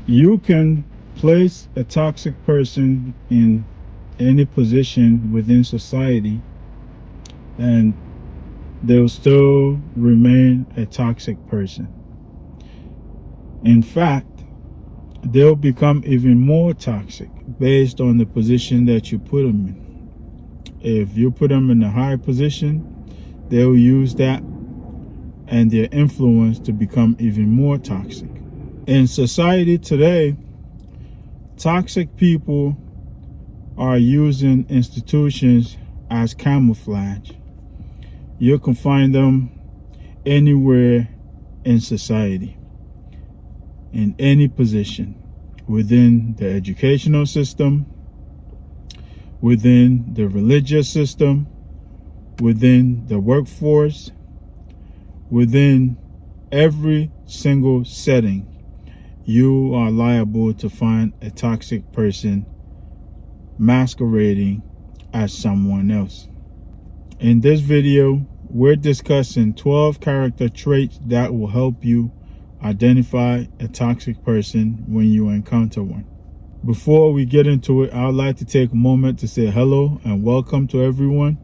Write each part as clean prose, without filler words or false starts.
You can place a toxic person in any position within society and they'll still remain a toxic person. In fact, they'll become even more toxic based on the position that you put them in. If you put them in a high position, they'll use that and their influence to become even more toxic. In society today, toxic people are using institutions as camouflage. You can find them anywhere in society, in any position, within the educational system, within the religious system, within the workforce, within every single setting. You are liable to find a toxic person masquerading as someone else. In this video, we're discussing 12 character traits that will help you identify a toxic person when you encounter one. Before we get into it, I would like to take a moment to say hello and welcome to everyone.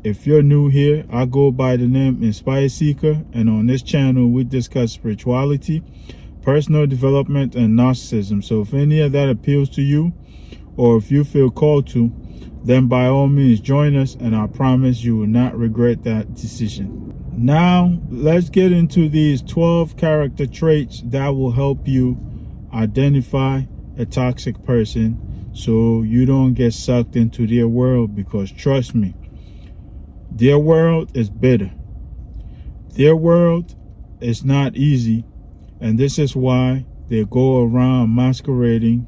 If you're new here, I go by the name Inspire Seeker, and on this channel we discuss spirituality, personal development, and narcissism. So if any of that appeals to you, or if you feel called to, then by all means join us, and I promise you will not regret that decision. Now let's get into these 12 character traits that will help you identify a toxic person so you don't get sucked into their world, because trust me, their world is bitter. Their world is not easy, and this is why they go around masquerading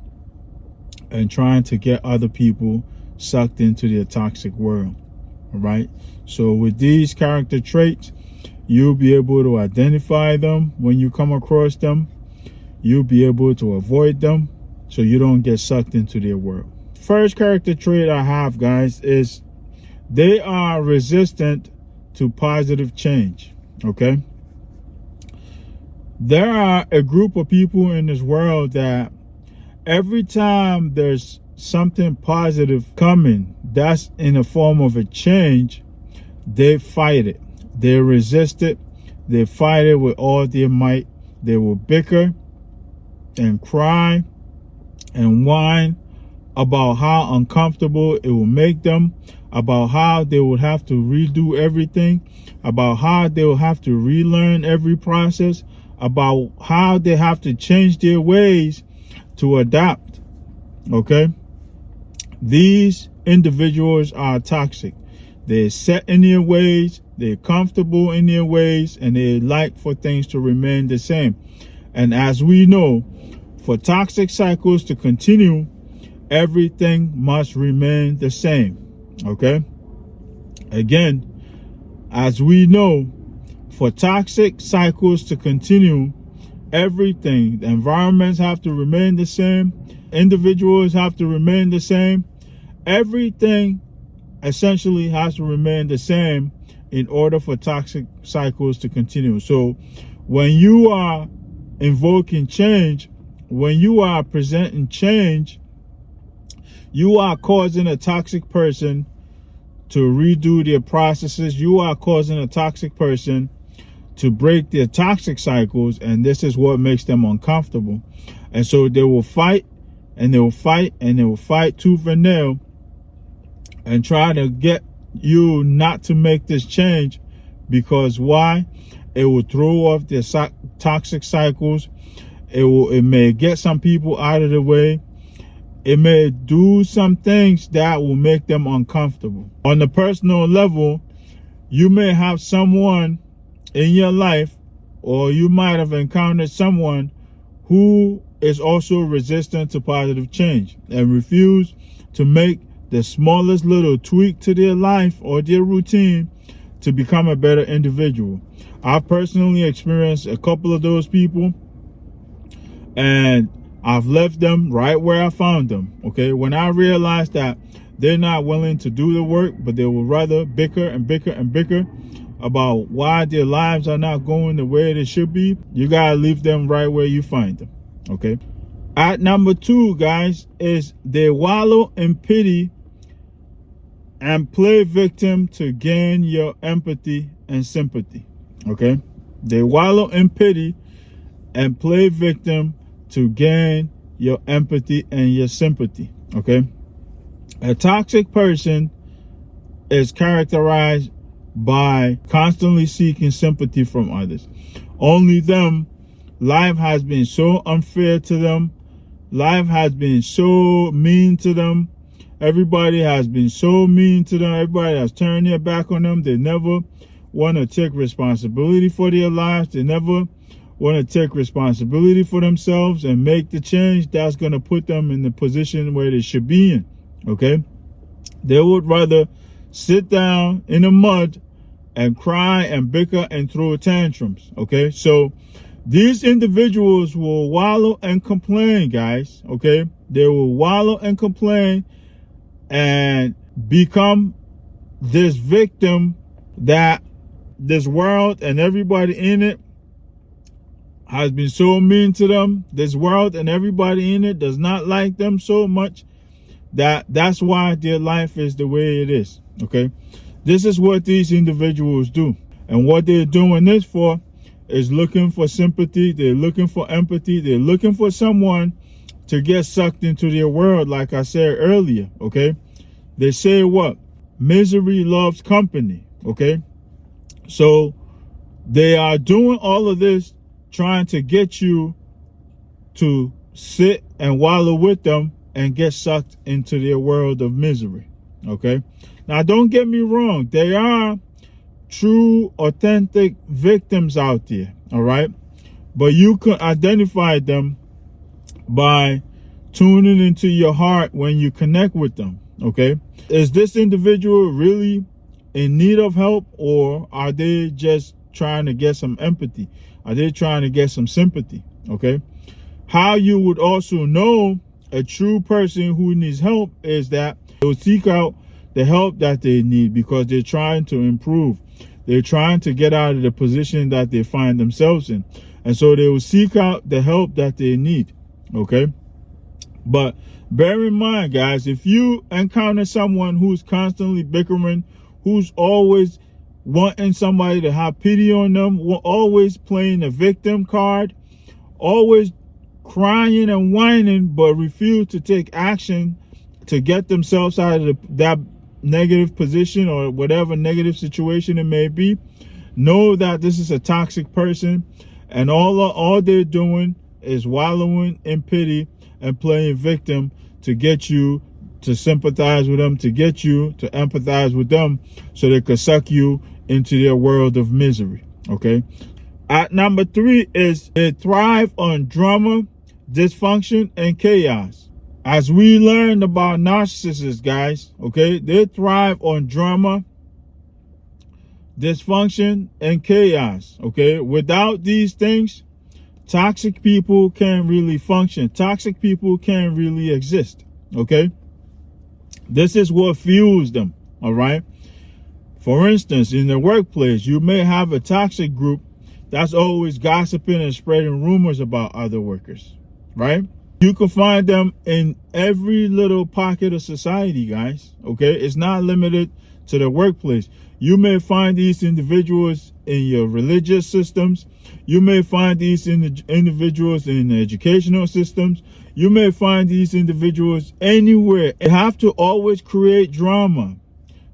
and trying to get other people sucked into their toxic world. All right. So with these character traits, you'll be able to identify them when you come across them. You'll be able to avoid them so you don't get sucked into their world. First character trait I have, guys, is they are resistant to positive change. Okay. There are a group of people in this world that every time there's something positive coming that's in the form of a change, they fight it. They resist it. They fight it with all their might. They will bicker and cry and whine about how uncomfortable it will make them, about how they would have to redo everything, about how they will have to relearn every process, about how they have to change their ways to adapt. Okay? These individuals are toxic. They're set in their ways, they're comfortable in their ways, and they like for things to remain the same. And as we know, for toxic cycles to continue, everything must remain the same. Okay? Again, as we know, for toxic cycles to continue, everything, the environments have to remain the same, individuals have to remain the same, everything essentially has to remain the same in order for toxic cycles to continue. So when you are invoking change, when you are presenting change, you are causing a toxic person to redo their processes. You are causing a toxic person to break their toxic cycles, and this is what makes them uncomfortable. And so they will fight and they will fight and they will fight tooth and nail and try to get you not to make this change, because why? It will throw off their toxic cycles. It may get some people out of the way. It may do some things that will make them uncomfortable. On the personal level, you may have someone in your life, or you might have encountered someone who is also resistant to positive change and refuse to make the smallest little tweak to their life or their routine to become a better individual. I've personally experienced a couple of those people, and I've left them right where I found them. Okay, when I realized that they're not willing to do the work, but they would rather bicker and bicker and bicker about why their lives are not going the way they should be, you gotta leave them right where you find them. Okay, At number 2, guys, is they wallow in pity and play victim to gain your empathy and sympathy. Okay? They wallow in pity and play victim to gain your empathy and your sympathy. Okay? A toxic person is characterized by constantly seeking sympathy from others. Only them. Life has been so unfair to them. Life has been so mean to them. Everybody has been so mean to them. Everybody has turned their back on them. They never want to take responsibility for their lives. They never want to take responsibility for themselves and make the change that's going to put them in the position where they should be in. Okay? They would rather sit down in the mud and cry and bicker and throw tantrums. Okay? So these individuals will wallow and complain, guys. Okay? They will wallow and complain and become this victim that this world and everybody in it has been so mean to them. This world and everybody in it does not like them so much that's why their life is the way it is. Okay? This is what these individuals do. And what they're doing this for is looking for sympathy. They're looking for empathy. They're looking for someone to get sucked into their world, like I said earlier. Okay? They say what? Misery loves company. Okay? So they are doing all of this trying to get you to sit and wallow with them and get sucked into their world of misery. Okay? Now, don't get me wrong. There are true, authentic victims out there. All right? But you can identify them by tuning into your heart when you connect with them. Okay? Is this individual really in need of help, or are they just trying to get some empathy? Are they trying to get some sympathy? Okay? How you would also know a true person who needs help is that they'll seek out the help that they need because they're trying to improve. They're trying to get out of the position that they find themselves in. And so they will seek out the help that they need. Okay? But bear in mind, guys, if you encounter someone who's constantly bickering, who's always wanting somebody to have pity on them, always playing the victim card, always crying and whining, but refuse to take action to get themselves out of that negative position or whatever negative situation it may be, know that this is a toxic person, and all they're doing is wallowing in pity and playing victim to get you to sympathize with them, to get you to empathize with them so they could suck you into their world of misery. Okay? At number 3 is they thrive on drama, dysfunction, and chaos. As we learned about narcissists, guys, okay, they thrive on drama, dysfunction, and chaos. Okay? Without these things, toxic people can't really function. Toxic people can't really exist. Okay? This is what fuels them. All right? For instance, in the workplace, you may have a toxic group that's always gossiping and spreading rumors about other workers. Right? You can find them in every little pocket of society, guys. Okay? It's not limited to the workplace. You may find these individuals in your religious systems. You may find these individuals in the educational systems. You may find these individuals anywhere. They have to always create drama.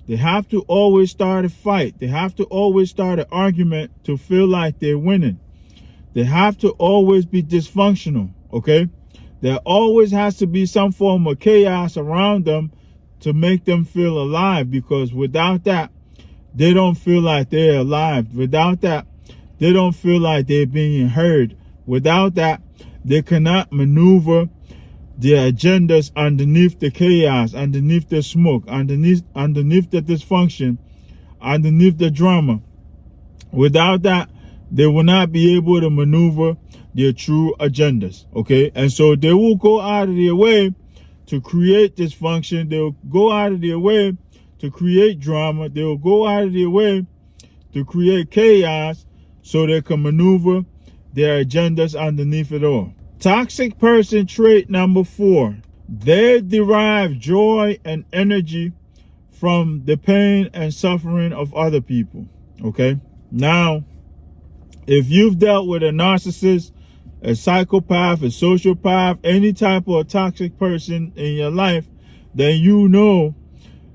They have to always start a fight. They have to always start an argument to feel like they're winning. They have to always be dysfunctional. Okay? There always has to be some form of chaos around them to make them feel alive, because without that, they don't feel like they're alive. Without that, they don't feel like they're being heard. Without that, they cannot maneuver their agendas underneath the chaos, underneath the smoke, underneath the dysfunction, underneath the drama. Without that, they will not be able to maneuver their true agendas. Okay? And so they will go out of their way to create dysfunction. They'll go out of their way to create drama. They'll go out of their way to create chaos so they can maneuver their agendas underneath it all. Toxic person trait number 4. They derive joy and energy from the pain and suffering of other people. Okay? Now, if you've dealt with a narcissist, a psychopath, a sociopath, any type of toxic person in your life, then you know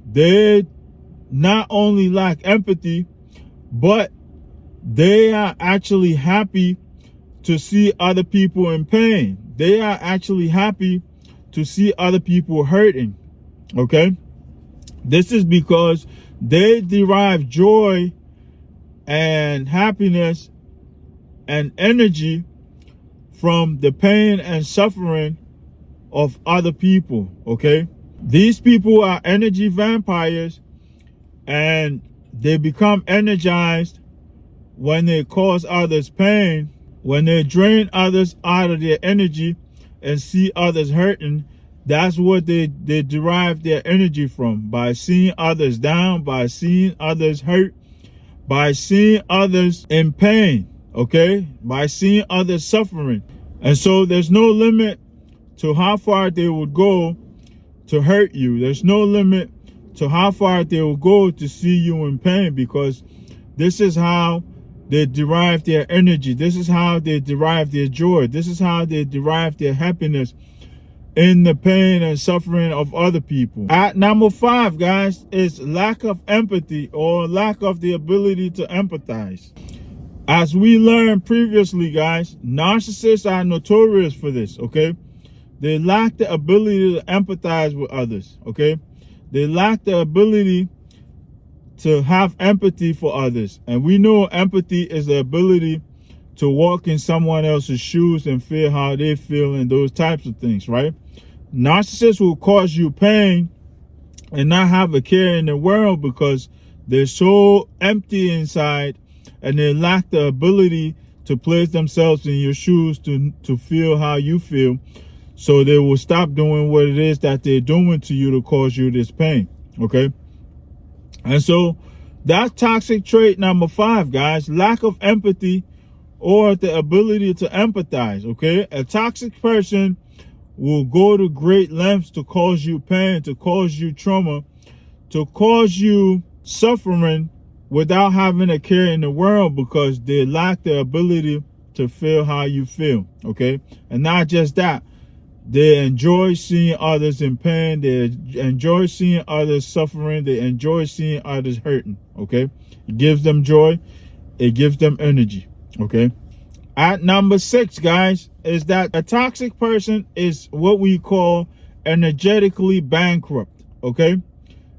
they not only lack empathy, but they are actually happy to see other people in pain. They are actually happy to see other people hurting. Okay? This is because they derive joy and happiness and energy from the pain and suffering of other people. Okay? These people are energy vampires, and they become energized when they cause others pain, when they drain others out of their energy and see others hurting. That's what they derive their energy from, by seeing others down, by seeing others hurt, by seeing others in pain, okay? By seeing others suffering. And so there's no limit to how far they would go to hurt you. There's no limit to how far they will go to see you in pain, because this is how they derive their energy. This is how they derive their joy. This is how they derive their happiness in the pain and suffering of other people. At number 5, guys, is lack of empathy, or lack of the ability to empathize. As we learned previously, guys, narcissists are notorious for this, okay? They lack the ability to empathize with others, okay? They lack the ability to have empathy for others. And we know empathy is the ability to walk in someone else's shoes and feel how they feel and those types of things, right? Narcissists will cause you pain and not have a care in the world because they're so empty inside, and they lack the ability to place themselves in your shoes to feel how you feel. So they will stop doing what it is that they're doing to you to cause you this pain, okay? And so that's toxic trait number 5, guys. Lack of empathy, or the ability to empathize, okay? A toxic person will go to great lengths to cause you pain, to cause you trauma, to cause you suffering without having a care in the world, because they lack the ability to feel how you feel, okay? And not just that, they enjoy seeing others in pain. They enjoy seeing others suffering. They enjoy seeing others hurting, okay? It gives them joy. It gives them energy, okay? At number 6, guys, is that a toxic person is what we call energetically bankrupt, okay?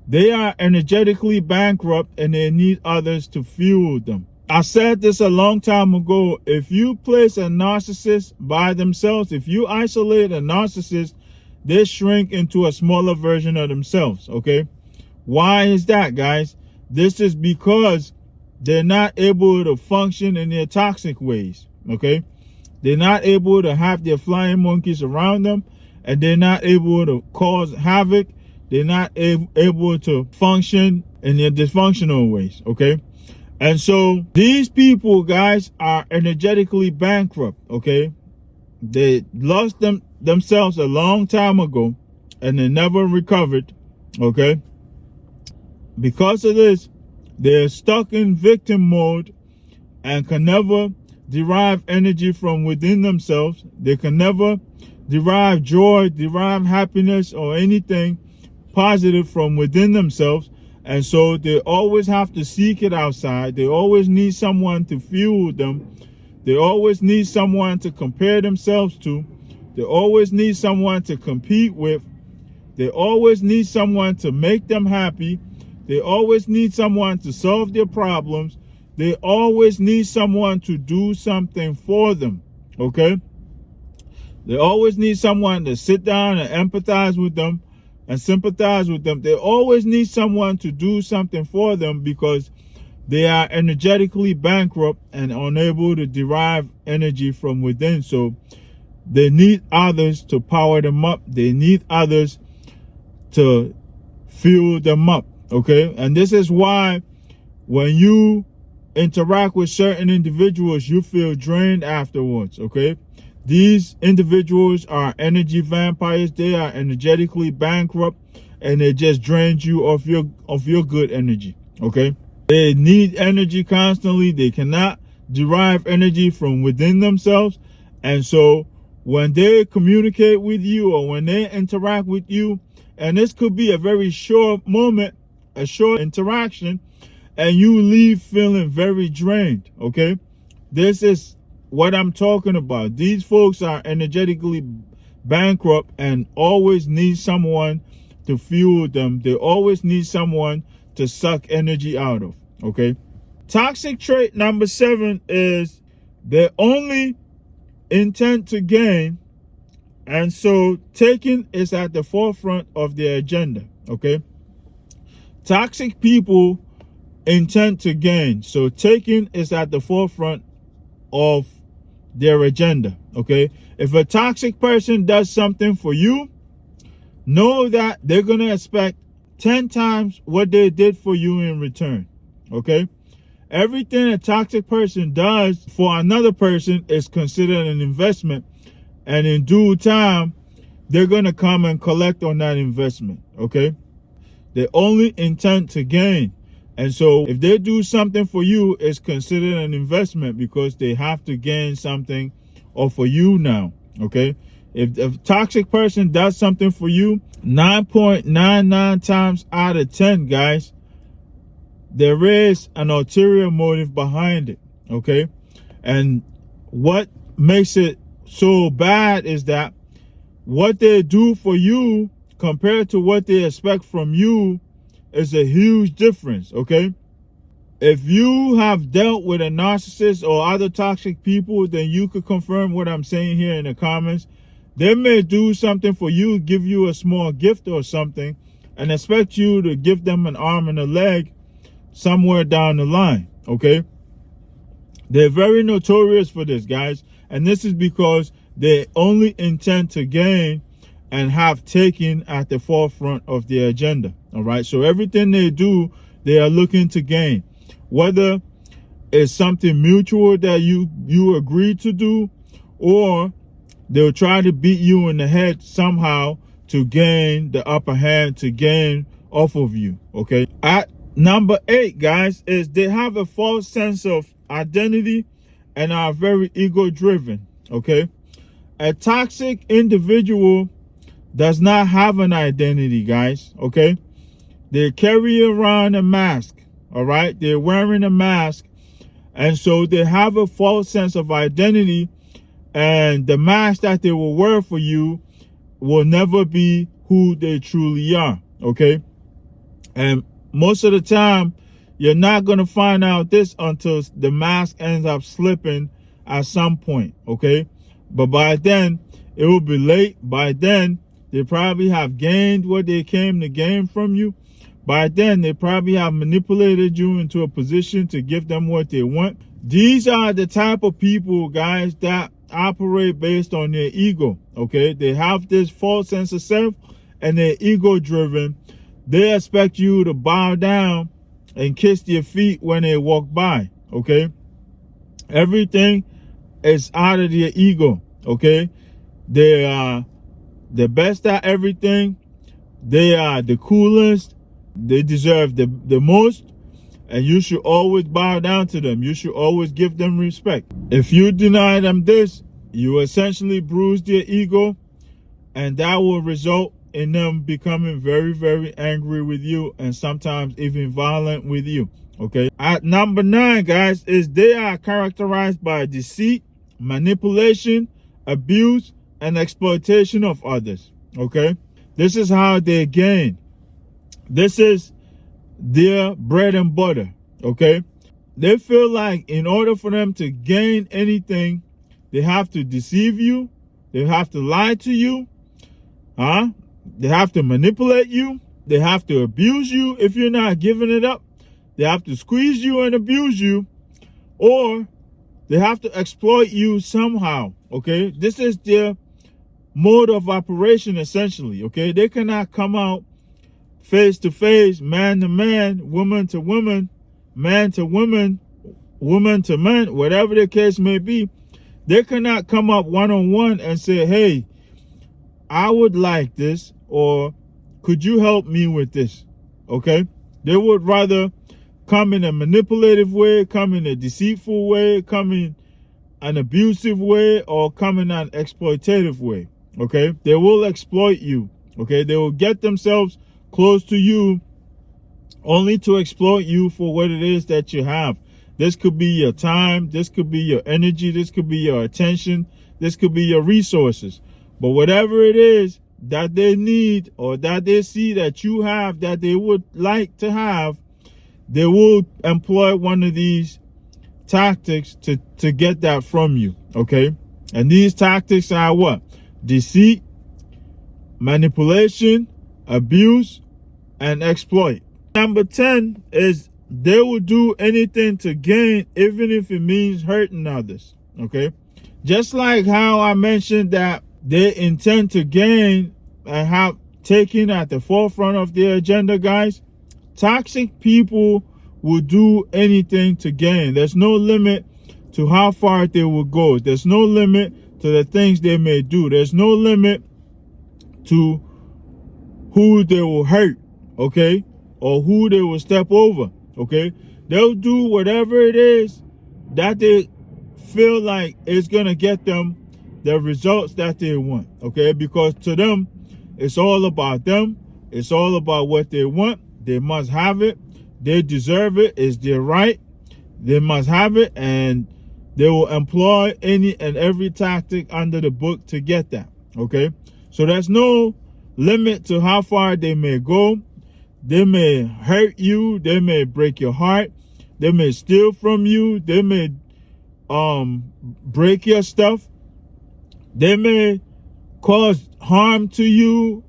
They are energetically bankrupt, and they need others to fuel them. I said this a long time ago. If you place a narcissist by themselves, if you isolate a narcissist, they shrink into a smaller version of themselves, okay? Why is that, guys? This is because they're not able to function in their toxic ways, okay? They're not able to have their flying monkeys around them, and they're not able to cause havoc. They're not able to function in their dysfunctional ways, okay? And so these people, guys, are energetically bankrupt, okay? They lost themselves a long time ago, and they never recovered, okay? Because of this, they're stuck in victim mode and can never derive energy from within themselves. They can never derive joy, derive happiness, or anything positive from within themselves. And so they always have to seek it outside. They always need someone to fuel them. They always need someone to compare themselves to. They always need someone to compete with. They always need someone to make them happy. They always need someone to solve their problems. They always need someone to do something for them, okay? They always need someone to sit down and empathize with them and sympathize with them. They always need someone to do something for them because they are energetically bankrupt and unable to derive energy from within. So they need others to power them up. They need others to fuel them up, okay? And this is why when you interact with certain individuals, you feel drained afterwards, okay? These individuals are energy vampires. They are energetically bankrupt, and they just drain you of your good energy. Okay, they need energy constantly. They cannot derive energy from within themselves, and so when they communicate with you or when they interact with you, and this could be a very short moment, a short interaction, and you leave feeling very drained. Okay, this is what I'm talking about. These folks are energetically bankrupt and always need someone to fuel them. They always need someone to suck energy out of. Okay, toxic trait number 7 is they only intend to gain, and so taking is at the forefront of their agenda. Okay, toxic people intend to gain, so taking is at the forefront of their agenda. Okay, if a toxic person does something for you, know that they're gonna expect 10 times what they did for you in return. Okay, everything a toxic person does for another person is considered an investment, and in due time they're gonna come and collect on that investment. Okay, they only intend to gain. And so if they do something for you, it's considered an investment because they have to gain something off of you now. Okay, if a toxic person does something for you, 9.99 times out of 10, guys, there is an ulterior motive behind it. Okay, and what makes it so bad is that what they do for you compared to what they expect from you is a huge difference. Okay, if you have dealt with a narcissist or other toxic people, then you could confirm what I'm saying here in the comments. They may do something for you, give you a small gift or something, and expect you to give them an arm and a leg somewhere down the line. Okay, they're very notorious for this, guys, and this is because they only intend to gain and have taken at the forefront of their agenda. All right, so everything they do, they are looking to gain, whether it's something mutual that you agree to do, or they'll try to beat you in the head somehow to gain the upper hand, to gain off of you. Okay, at number 8, guys, is they have a false sense of identity and are very ego driven. Okay, a toxic individual does not have an identity, guys. Okay, they carry around a mask. All right, they're wearing a mask, and so they have a false sense of identity, and the mask that they will wear for you will never be who they truly are. Okay, and most of the time you're not going to find out this until the mask ends up slipping at some point. Okay, but by then it will be late. By then they probably have gained what they came to gain from you. By then, they probably have manipulated you into a position to give them what they want. These are the type of people, guys, that operate based on their ego. Okay, they have this false sense of self and they're ego driven. They expect you to bow down and kiss their feet when they walk by. Okay, everything is out of their ego. Okay, they are the best at everything. They are the coolest. They deserve the most, and you should always bow down to them. You should always give them respect. If you deny them this, you essentially bruise their ego, and that will result in them becoming very, very angry with you, and sometimes even violent with you. Okay, at number 9, guys, is they are characterized by deceit, manipulation, abuse, and exploitation of others. Okay, this is how they gain. This is their bread and butter. Okay, they feel like in order for them to gain anything, they have to deceive you, they have to lie to you, they have to manipulate you, they have to abuse you if you're not giving it up, they have to squeeze you and abuse you, or they have to exploit you somehow. Okay, this is their mode of operation essentially. Okay, they cannot come out face to face, man to man, woman to woman, man to woman, woman to man, whatever the case may be. They cannot come up one-on-one and say, hey, I would like this, or could you help me with this? Okay? They would rather come in a manipulative way, come in a deceitful way, come in an abusive way, or come in an exploitative way. Okay? They will exploit you. Okay? They will get themselves close to you only to exploit you for what it is that you have. This could be your time, this could be your energy, this could be your attention, this could be your resources. But whatever it is that they need or that they see that you have that they would like to have, they will employ one of these tactics to get that from you, okay? And these tactics are what? Deceit, manipulation, abuse, and exploit. Number 10 is they will do anything to gain, even if it means hurting others, okay? Just like how I mentioned that they intend to gain and have taken at the forefront of their agenda, guys, toxic people will do anything to gain. There's no limit to how far they will go. There's no limit to the things they may do. There's no limit to who they will hurt, okay? Or who they will step over, okay? They'll do whatever it is that they feel like is going to get them the results that they want, okay? Because to them, it's all about them. It's all about what they want. They must have it. They deserve it. It's their right. They must have it, and they will employ any and every tactic under the book to get that, okay? So there's no limit to how far they may go. They may hurt you. They may break your heart. They may steal from you. They may break your stuff. They may cause harm to you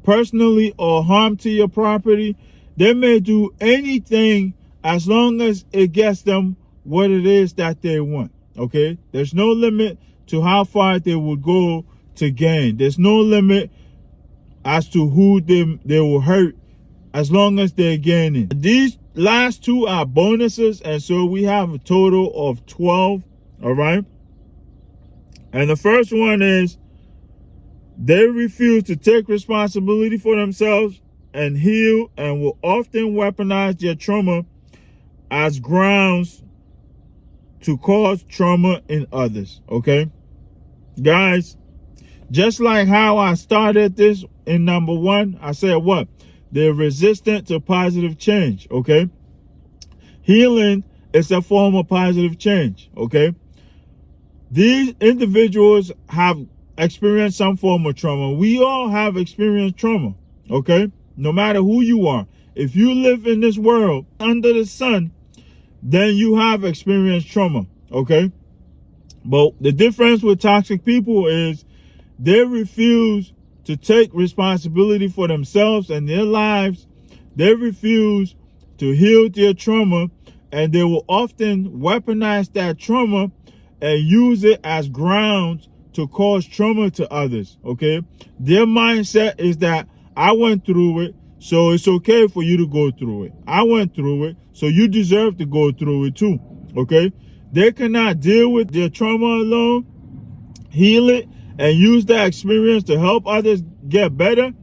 personally or harm to your property. They may do anything as long as it gets them what it is that they want, okay? There's no limit to how far they will go to gain. There's no limit as to who they will hurt as long as they're gaining. These last two are bonuses, and so we have a total of 12, all right? And the first one is they refuse to take responsibility for themselves and heal, and will often weaponize their trauma as grounds to cause trauma in others, okay? Guys, just like how I started this in number 1, I said what? They're resistant to positive change, okay? Healing is a form of positive change, okay? These individuals have experienced some form of trauma. We all have experienced trauma, okay? No matter who you are. If you live in this world under the sun, then you have experienced trauma, okay? But the difference with toxic people is they refuse to take responsibility for themselves and their lives. They refuse to heal their trauma, and they will often weaponize that trauma and use it as grounds to cause trauma to others, okay? Their mindset is that I went through it, so it's okay for you to go through it. I went through it, so you deserve to go through it too, okay? They cannot deal with their trauma alone, heal it, and use that experience to help others get better.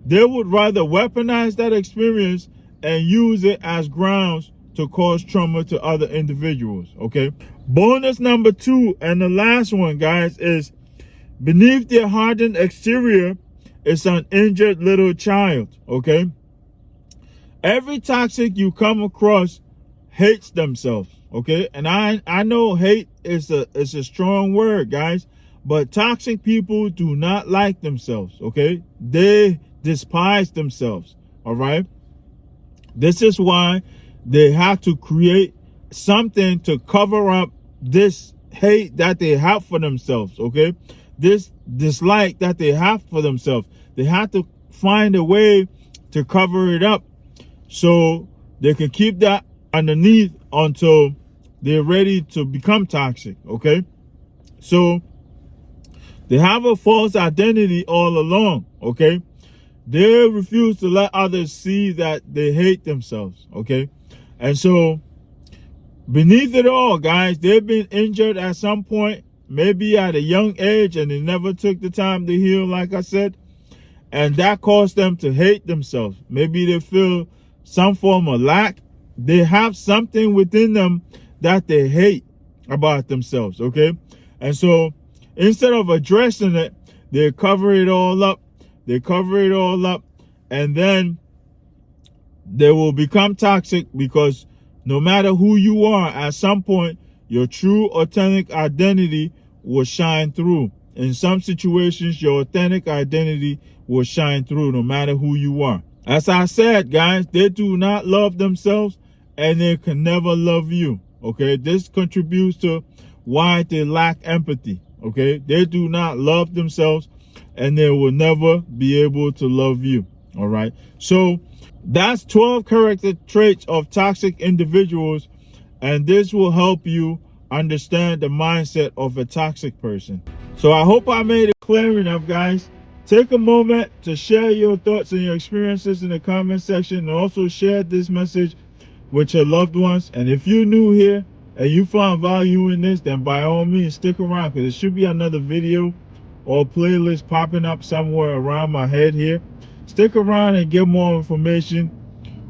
They would rather weaponize that experience and use it as grounds to cause trauma to other individuals, okay? Bonus number 2, and the last one, guys, is beneath their hardened exterior is an injured little child, okay? Every toxic you come across hates themselves, okay? And I know hate is a strong word, guys, but toxic people do not like themselves, okay? They despise themselves, all right? This is why they have to create something to cover up this hate that they have for themselves, okay? This dislike that they have for themselves. They have to find a way to cover it up so they can keep that underneath until they're ready to become toxic, okay? So they have a false identity all along, okay? They refuse to let others see that they hate themselves, okay? And so beneath it all, guys, they've been injured at some point, maybe at a young age, and they never took the time to heal, like I said, and that caused them to hate themselves. Maybe they feel some form of lack. They have something within them that they hate about themselves, okay? And so instead of addressing it, they cover it all up. They cover it all up, and then they will become toxic, because no matter who you are, at some point, your true authentic identity will shine through. In some situations, your authentic identity will shine through no matter who you are. As I said, guys, they do not love themselves, and they can never love you, okay? This contributes to why they lack empathy, okay? They do not love themselves, and they will never be able to love you, all right? So that's 12 character traits of toxic individuals, and this will help you understand the mindset of a toxic person. So I hope I made it clear enough, guys. Take a moment to share your thoughts and your experiences in the comment section, and also share this message with your loved ones. And if you're new here and you found value in this, then by all means stick around, because there should be another video or playlist popping up somewhere around my head here. Stick around and get more information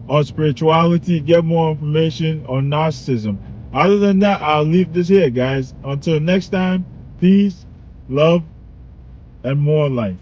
on spirituality, get more information on narcissism. Other than that, I'll leave this here, guys. Until next time, peace, love, and more life.